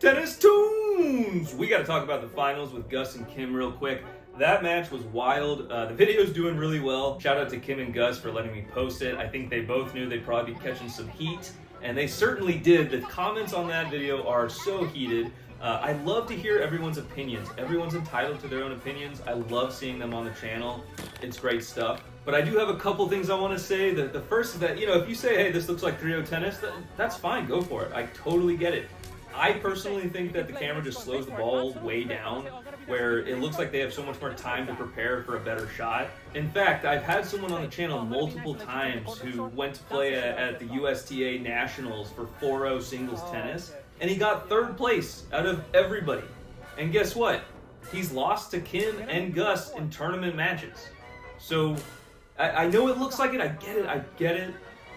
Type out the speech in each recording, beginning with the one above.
Tennis Tunes! We gotta talk about the finals with Gus and Kim real quick. That match was wild. The video's doing really well. Shout out to Kim and Gus for letting me post it. I think they both knew they'd probably be catching some heat, and they certainly did. The comments on that video are so heated. I love to hear everyone's opinions. Everyone's entitled to their own opinions. I love seeing them on the channel. It's great stuff. But I do have a couple things I want to say. The first is that, if you say, hey, this looks like 3-0 tennis, that's fine, go for it. I totally get it. I personally think that the camera just slows the ball way down, where it looks like they have so much more time to prepare for a better shot. In fact, I've had someone on the channel multiple times who went to play at the USTA Nationals for 4-0 singles tennis, and he got third place out of everybody. And guess what? He's lost to Kim and Gus in tournament matches. So, I know it looks like it, I get it,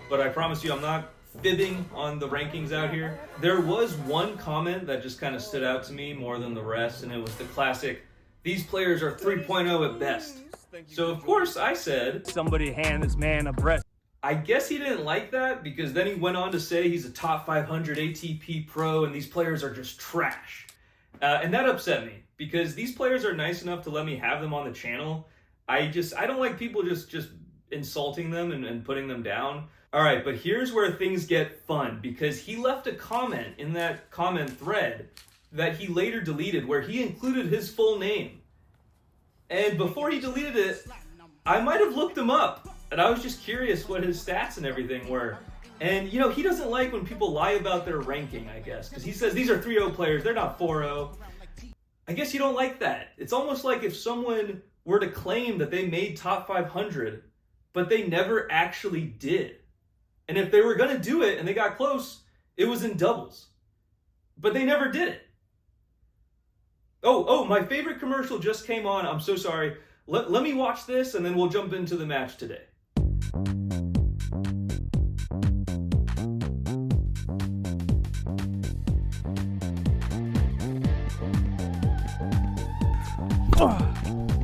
but I promise you I'm not fibbing on the rankings out here. There was one comment that just kind of stood out to me more than the rest, and it was the classic, these players are 3.0 at best. So of course I said, somebody hand this man a breast. I guess he didn't like that, because then he went on to say he's a top 500 ATP pro and these players are just trash. And that upset me, because these players are nice enough to let me have them on the channel. I don't like people just insulting them and putting them down. All right, but here's where things get fun, because he left a comment in that comment thread that he later deleted where he included his full name. And before he deleted it, I might have looked him up, and I was just curious what his stats and everything were. And, he doesn't like when people lie about their ranking, I guess, because he says these are 3-0 players, they're not 4-0. I guess you don't like that. It's almost like if someone were to claim that they made top 500, but they never actually did. And if they were going to do it and they got close, it was in doubles. But they never did it. Oh, my favorite commercial just came on. I'm so sorry. Let me watch this and then we'll jump into the match today.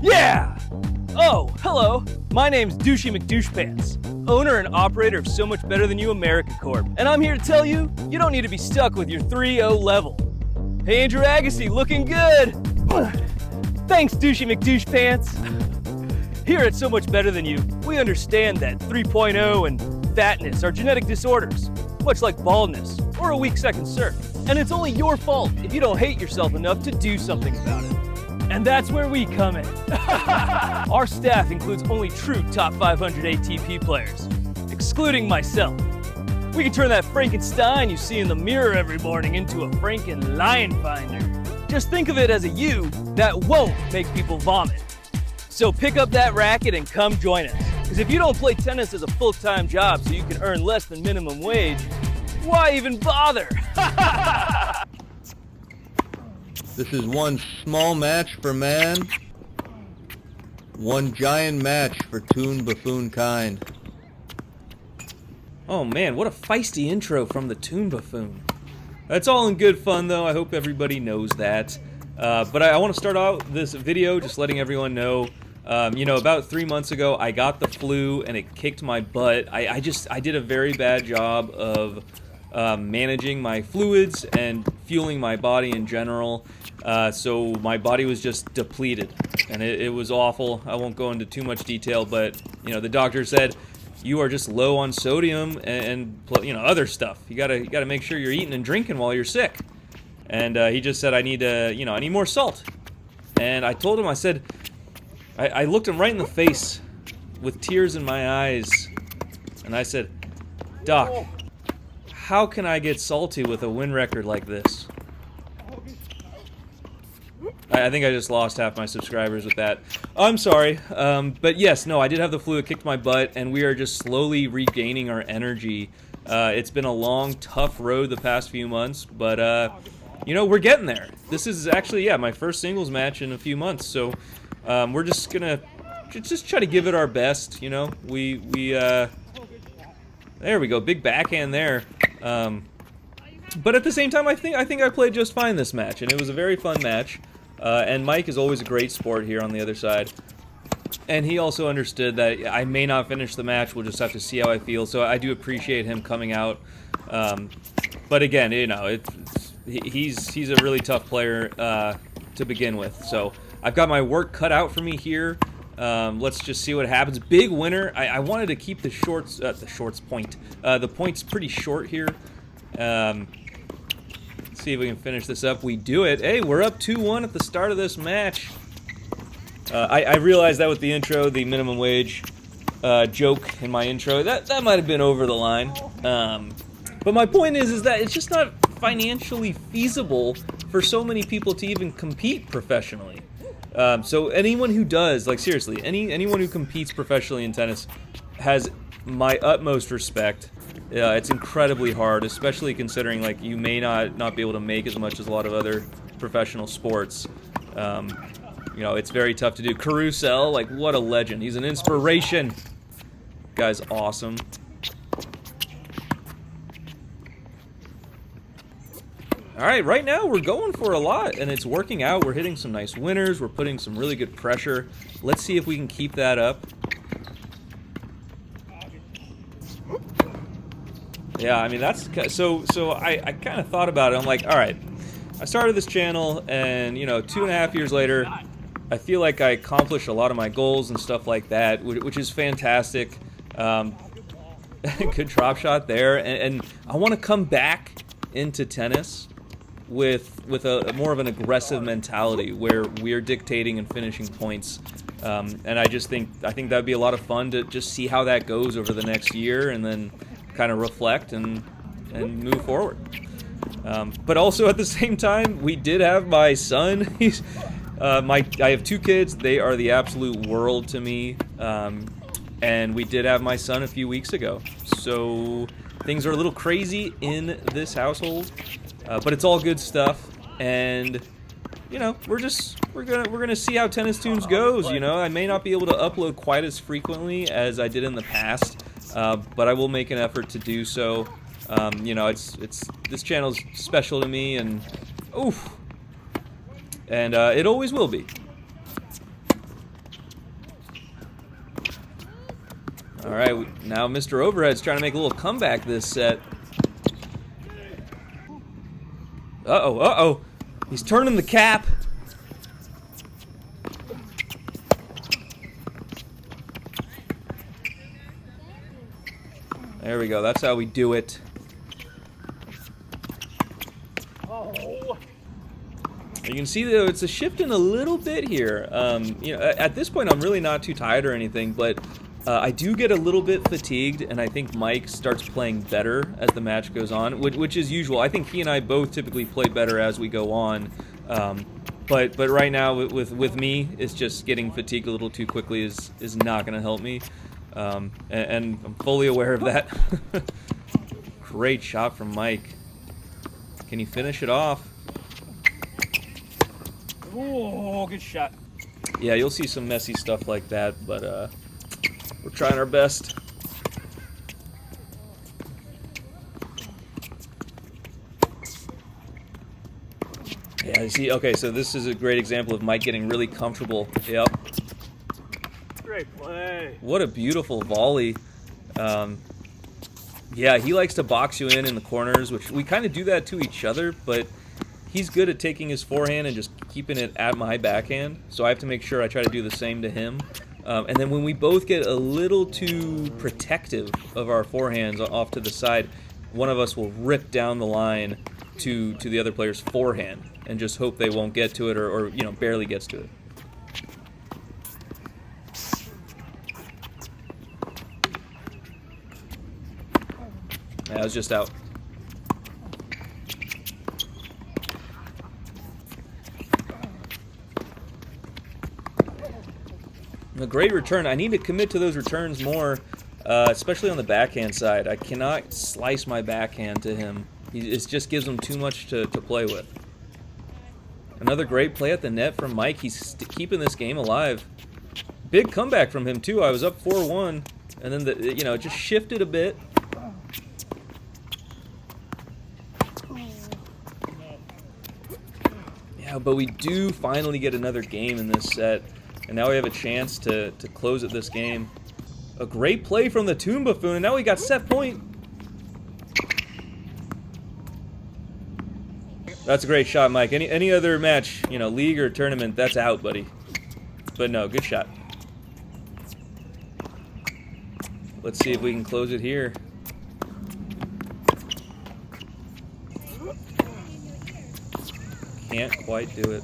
Yeah! Oh, hello. My name's Douchey McDouchepants, owner and operator of So Much Better Than You America Corp. And I'm here to tell you, you don't need to be stuck with your 3-0 level. Hey, Andrew Agassi, looking good. Thanks, Douchey McDouchepants. Here at So Much Better Than You, we understand that 3.0 and fatness are genetic disorders, much like baldness or a weak second serve. And it's only your fault if you don't hate yourself enough to do something about it. And that's where we come in. Our staff includes only true top 500 ATP players, excluding myself. We can turn that Frankenstein you see in the mirror every morning into a Franken lion finder. Just think of it as a you that won't make people vomit. So pick up that racket and come join us. Because if you don't play tennis as a full-time job so you can earn less than minimum wage, why even bother? This is one small match for man, one giant match for Toon Buffoon kind. Oh man, what a feisty intro from the Toon Buffoon. That's all in good fun though, I hope everybody knows that. But I want to start out this video just letting everyone know, about 3 months ago I got the flu and it kicked my butt. I did a very bad job of managing my fluids and fueling my body in general. So my body was just depleted, and it was awful. I won't go into too much detail, but the doctor said you are just low on sodium and other stuff. You gotta make sure you're eating and drinking while you're sick. And he just said I need I need more salt. And I told him, I said, I looked him right in the face with tears in my eyes, and I said, Doc, how can I get salty with a win record like this? I think I just lost half my subscribers with that. I'm sorry. But yes, no, I did have the flu. It kicked my butt, and we are just slowly regaining our energy. It's been a long, tough road the past few months, but, we're getting there. This is actually, my first singles match in a few months, so we're just gonna just try to give it our best, There we go, big backhand there. But at the same time, I think I played just fine this match, and it was a very fun match. And Mike is always a great sport here on the other side. And he also understood that I may not finish the match, we'll just have to see how I feel, so I do appreciate him coming out. But again, he's a really tough player to begin with. So I've got my work cut out for me here. Let's just see what happens. Big winner. I wanted to keep the points pretty short here. Let's see if we can finish this up. We do it. Hey, we're up 2-1 at the start of this match. I realized that with the intro, the minimum wage joke in my intro, that might have been over the line. But my point is that it's just not financially feasible for so many people to even compete professionally. So anyone who does, like seriously, anyone who competes professionally in tennis has my utmost respect. It's incredibly hard, especially considering like you may not be able to make as much as a lot of other professional sports. You know, it's very tough to do. Carousel, like what a legend. He's an inspiration. Guy's awesome. All right, right now we're going for a lot, and it's working out. We're hitting some nice winners. We're putting some really good pressure. Let's see if we can keep that up. Yeah, I mean, that's so I kind of thought about it. I'm like, all right, I started this channel, and you know, 2.5 years later, I feel like I accomplished a lot of my goals and stuff like that, which is fantastic. Good drop shot there, and I want to come back into tennis with a more of an aggressive mentality where we're dictating and finishing points. And I think that'd be a lot of fun to just see how that goes over the next year, and then kind of reflect and move forward. But also at the same time, we did have my son. He's I have 2 kids. They are the absolute world to me. And we did have my son a few weeks ago. So things are a little crazy in this household, but it's all good stuff. And you know, we're gonna see how Tennis Tunes goes. You know, I may not be able to upload quite as frequently as I did in the past, but I will make an effort to do so. You know, this channel's special to me, and it always will be. All right, now Mr. Overhead's trying to make a little comeback this set. Uh-oh. He's turning the cap. There we go. That's how we do it. You can see that it's a shifting a little bit here. You know, at this point, I'm really not too tired or anything, but I do get a little bit fatigued, and I think Mike starts playing better as the match goes on, which is usual. I think he and I both typically play better as we go on. But right now with me, it's just getting fatigued a little too quickly is not going to help me, and I'm fully aware of that. Great shot from Mike. Can he finish it off? Oh, good shot. Yeah, you'll see some messy stuff like that, but we're trying our best. Yeah, you see, okay, so this is a great example of Mike getting really comfortable. Yep. Great play. What a beautiful volley. Yeah, he likes to box you in the corners, which we kind of do that to each other, but he's good at taking his forehand and just keeping it at my backhand, so I have to make sure I try to do the same to him. And then when we both get a little too protective of our forehands off to the side, one of us will rip down the line to the other player's forehand and just hope they won't get to it, or you know, barely gets to it. Yeah, I was just out. A great return. I need to commit to those returns more, especially on the backhand side. I cannot slice my backhand to him. It just gives him too much to play with. Another great play at the net from Mike. He's keeping this game alive. Big comeback from him too. I was up 4-1, and then it just shifted a bit. Yeah, but we do finally get another game in this set. And now we have a chance to close at this game. A great play from the Toon Buffoon, and now we got set point. That's a great shot, Mike. Any other match, you know, league or tournament, that's out, buddy. But no, good shot. Let's see if we can close it here. Can't quite do it.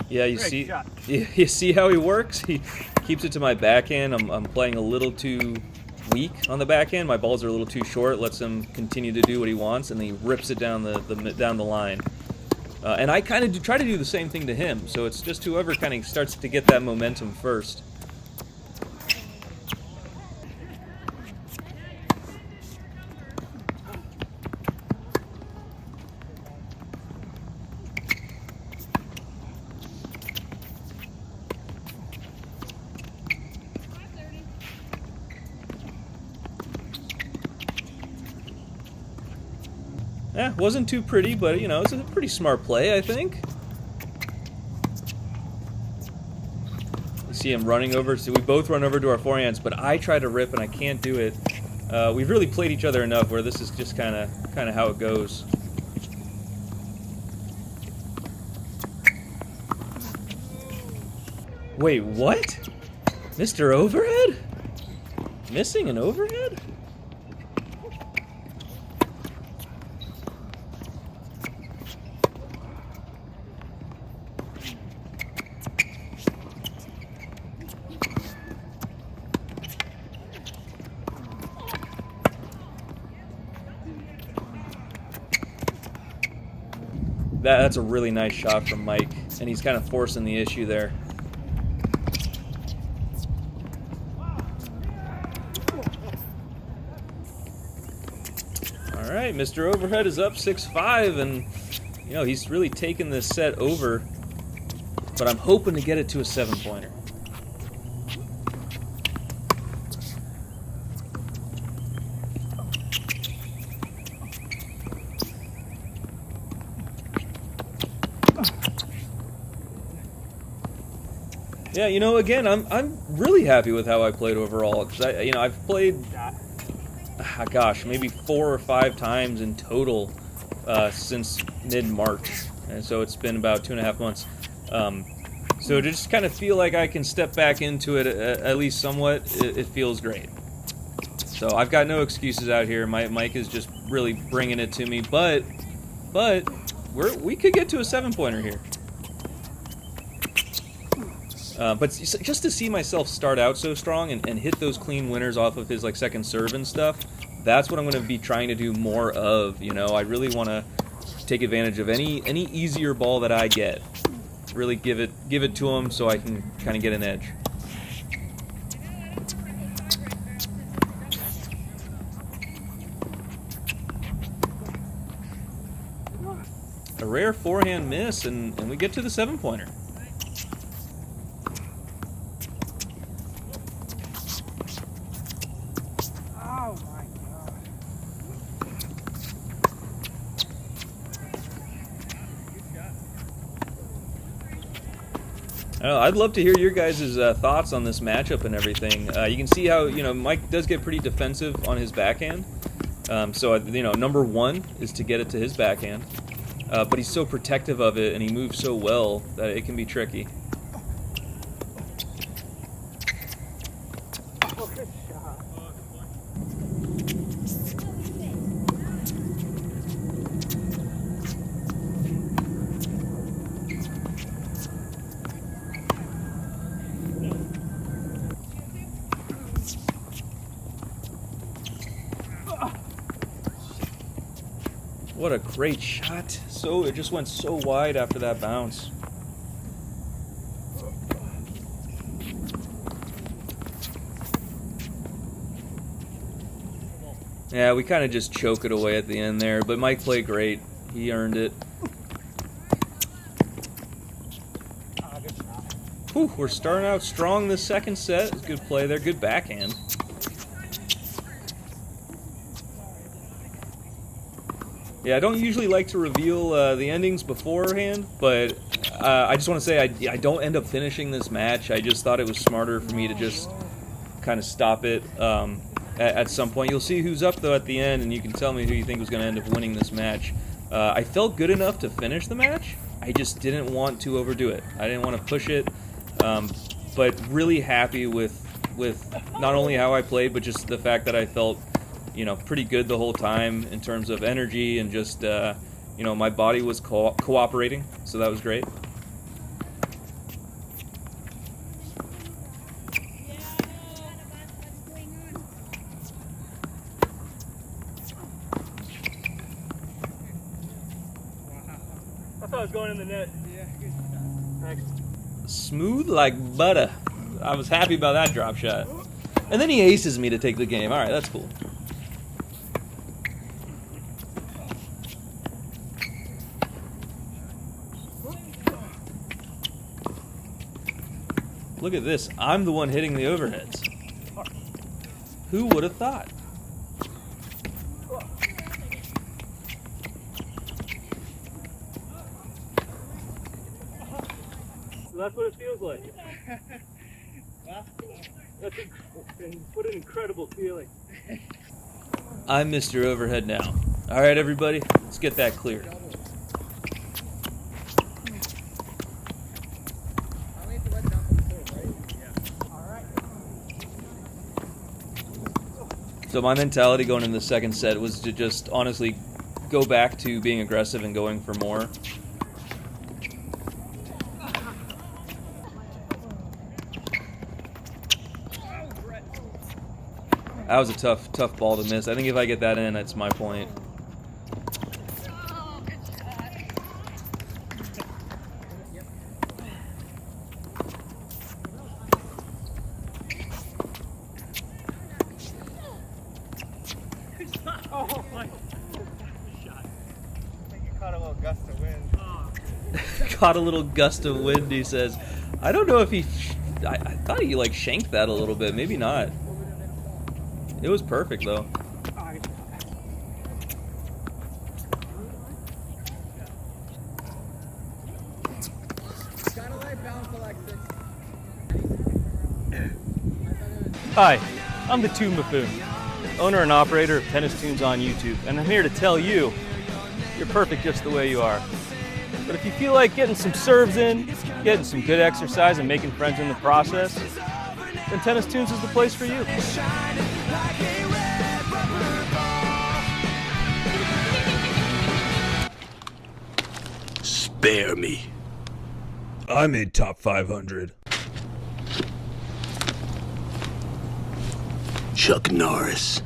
Yeah, you see, you see how he works? He keeps it to my backhand. I'm playing a little too weak on the backhand. My balls are a little too short. Lets him continue to do what he wants, and he rips it down the line. And I kind of try to do the same thing to him. So it's just whoever kind of starts to get that momentum first. Yeah, wasn't too pretty, but, you know, it's a pretty smart play, I think. You see him running over, so we both run over to our forehands, but I try to rip and I can't do it. We've really played each other enough where this is just kind of how it goes. Wait, what? Mr. Overhead? Missing an overhead? That's a really nice shot from Mike, and he's kind of forcing the issue there. All right, Mr. Overhead is up 6-5, and, you know, he's really taken this set over, but I'm hoping to get it to a 7-pointer. Yeah, you know, again, I'm really happy with how I played overall. 'Cause I've played, gosh, maybe 4 or 5 times in total since mid-March, and so it's been about 2.5 months. So to just kind of feel like I can step back into it at least somewhat, it feels great. So I've got no excuses out here. Mike is just really bringing it to me, but we could get to a 7-pointer here. But just to see myself start out so strong and hit those clean winners off of his like second serve and stuff, that's what I'm going to be trying to do more of. You know, I really want to take advantage of any easier ball that I get. Really give it to him so I can kind of get an edge. A rare forehand miss, and we get to the 7-pointer. I'd love to hear your guys' thoughts on this matchup and everything. You can see how, you know, Mike does get pretty defensive on his backhand. So, you know, number one is to get it to his backhand. But he's so protective of it and he moves so well that it can be tricky. What a great shot. So it just went so wide after that bounce. Yeah, we kind of just choke it away at the end there, but Mike played great. He earned it. Whew, we're starting out strong this second set. Good play there, good backhand. Yeah, I don't usually like to reveal the endings beforehand, but I just want to say I don't end up finishing this match. I just thought it was smarter for me to just kind of stop it at some point. You'll see who's up, though, at the end, and you can tell me who you think was going to end up winning this match. I felt good enough to finish the match. I just didn't want to overdo it. I didn't want to push it, but really happy with not only how I played, but just the fact that I felt, you know, pretty good the whole time in terms of energy and just, you know, my body was cooperating, so that was great. I thought it was going in the net. Yeah, good. Thanks. Smooth like butter. I was happy about that drop shot. And then he aces me to take the game. All right, that's cool. Look at this. I'm the one hitting the overheads. Who would have thought? So that's what it feels like. What an incredible feeling. I'm Mr. Overhead now. All right, everybody, let's get that cleared. So my mentality going into the second set was to just honestly go back to being aggressive and going for more. That was a tough ball to miss. I think if I get that in, that's my point. Oh my shot. I think you caught a little gust of wind. Caught a little gust of wind, he says. I don't know if he... I thought he, like, shanked that a little bit. Maybe not. It was perfect, though. Hi, I'm the Tune Buffoon, owner and operator of Tennis Tunes on YouTube, and I'm here to tell you, you're perfect just the way you are. But if you feel like getting some serves in, getting some good exercise, and making friends in the process, then Tennis Tunes is the place for you. Spare me. I made top 500. Chuck Norris.